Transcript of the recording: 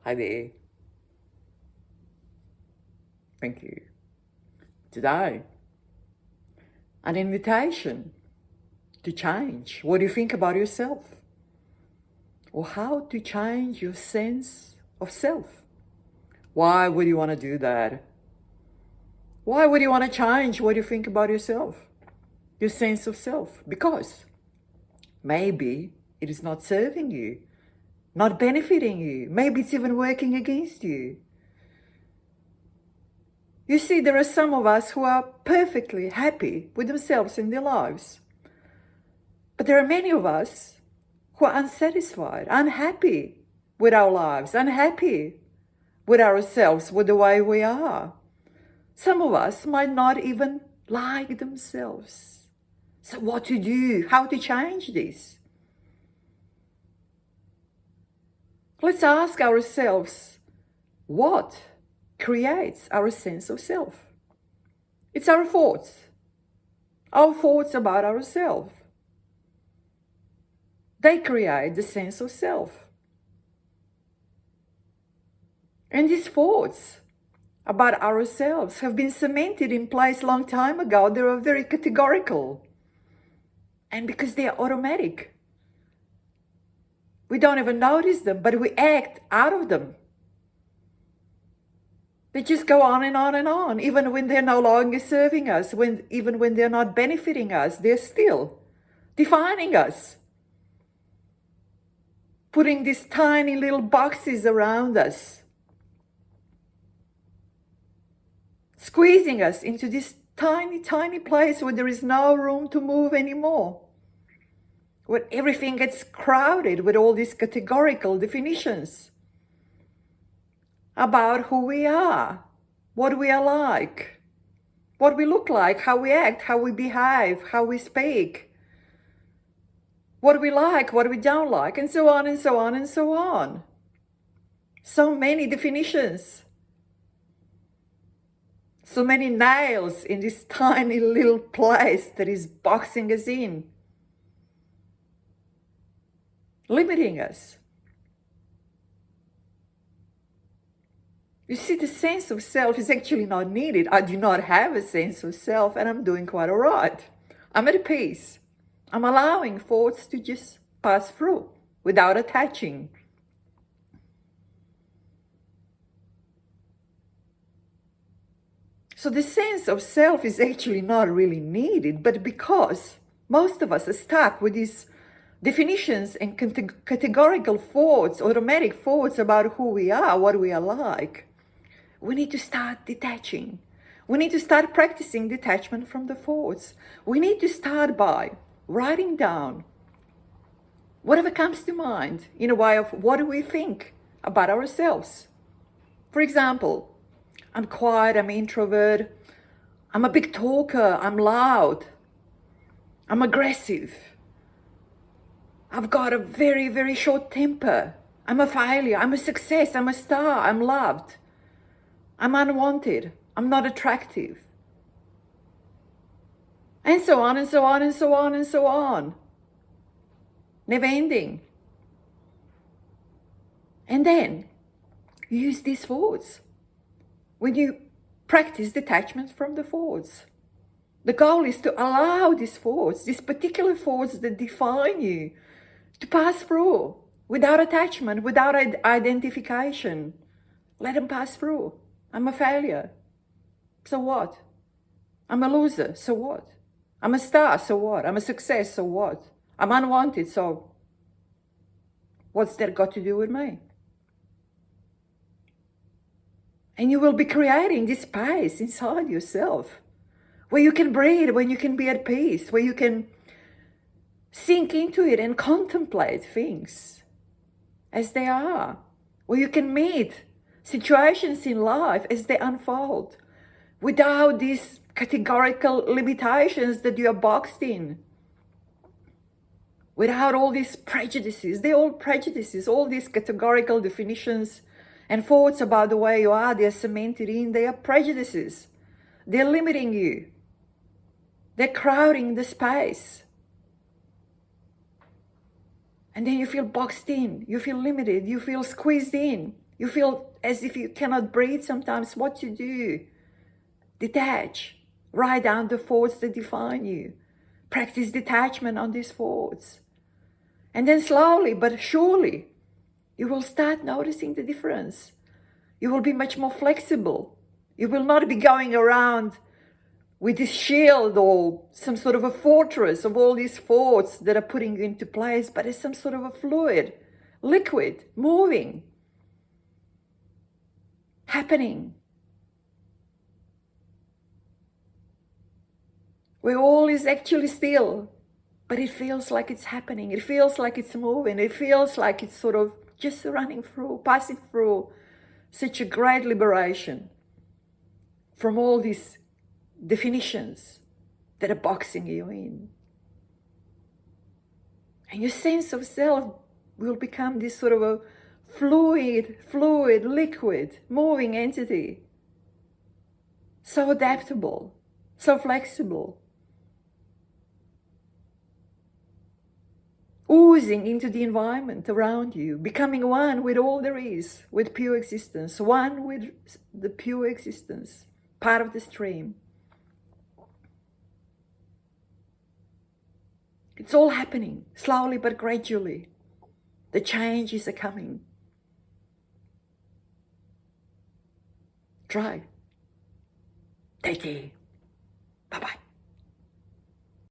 Hi there. Thank you. Today, an invitation to change what you think about yourself, or how to change your sense of self. Why would you want to do that? Why would you want to change what you think about yourself, your sense of self? Because maybe it is not serving you, not benefiting you. Maybe it's even working against you. You see, there are some of us who are perfectly happy with themselves in their lives. But there are many of us who are unsatisfied, unhappy with our lives, unhappy with ourselves, with the way we are. Some of us might not even like themselves. So what to do? How to change this? Let's ask ourselves, what creates our sense of self? It's our thoughts about ourselves. They create the sense of self. And these thoughts about ourselves have been cemented in place a long time ago. They are very categorical. And because they are automatic, we don't even notice them, but we act out of them. They just go on and on and on, even when they're no longer serving us, even when they're not benefiting us, they're still defining us, putting these tiny little boxes around us, squeezing us into this tiny, tiny place where there is no room to move anymore, where everything gets crowded with all these categorical definitions about who we are, what we are like, what we look like, how we act, how we behave, how we speak, what we like, what we don't like, and so on and so on and so on. So many definitions. So many nails in this tiny little place that is boxing us in, limiting us. You see, the sense of self is actually not needed. I do not have a sense of self, and I'm doing quite all right. I'm at peace. I'm allowing thoughts to just pass through without attaching. So the sense of self is actually not really needed, but because most of us are stuck with these definitions and categorical thoughts, automatic thoughts about who we are, what we are like, we need to start detaching. We need to start practicing detachment from the thoughts. We need to start by writing down whatever comes to mind in a way of what do we think about ourselves. For example, I'm quiet, I'm introvert, I'm a big talker, I'm loud, I'm aggressive, I've got a very, very short temper, I'm a failure, I'm a success, I'm a star, I'm loved, I'm unwanted, I'm not attractive, and so on and so on and so on and so on. Never ending. And then use these thoughts when you practice detachment from the thoughts. The goal is to allow these thoughts, these particular thoughts that define you, to pass through without attachment, without identification. Let them pass through. I'm a failure. So what? I'm a loser. So what? I'm a star. So what? I'm a success. So what? I'm unwanted. So what's that got to do with me? And you will be creating this space inside yourself where you can breathe, where you can be at peace, where you can sink into it and contemplate things as they are, where you can meet situations in life as they unfold without these categorical limitations that you are boxed in, without all these prejudices. They're all prejudices, all these categorical definitions and thoughts about the way you are, they're cemented in, they are prejudices. They're limiting you. They're crowding the space. And then you feel boxed in, you feel limited, you feel squeezed in, You feel as if you cannot breathe sometimes. What to do? Detach. Write down the thoughts that define you. Practice detachment on these thoughts. And then slowly but surely, you will start noticing the difference. You will be much more flexible. You will not be going around with this shield or some sort of a fortress of all these thoughts that are putting you into place, but it's some sort of a fluid, liquid, moving, happening. Where all is actually still, but it feels like it's happening. It feels like it's moving. It feels like it's sort of just running through, passing through such a great liberation from all these definitions that are boxing you in. And your sense of self will become this sort of a fluid, liquid, moving entity. So adaptable, so flexible. Oozing into the environment around you, becoming one with all there is, with pure existence, one with the pure existence, part of the stream. It's all happening, slowly but gradually. The change is coming. Try. Take care.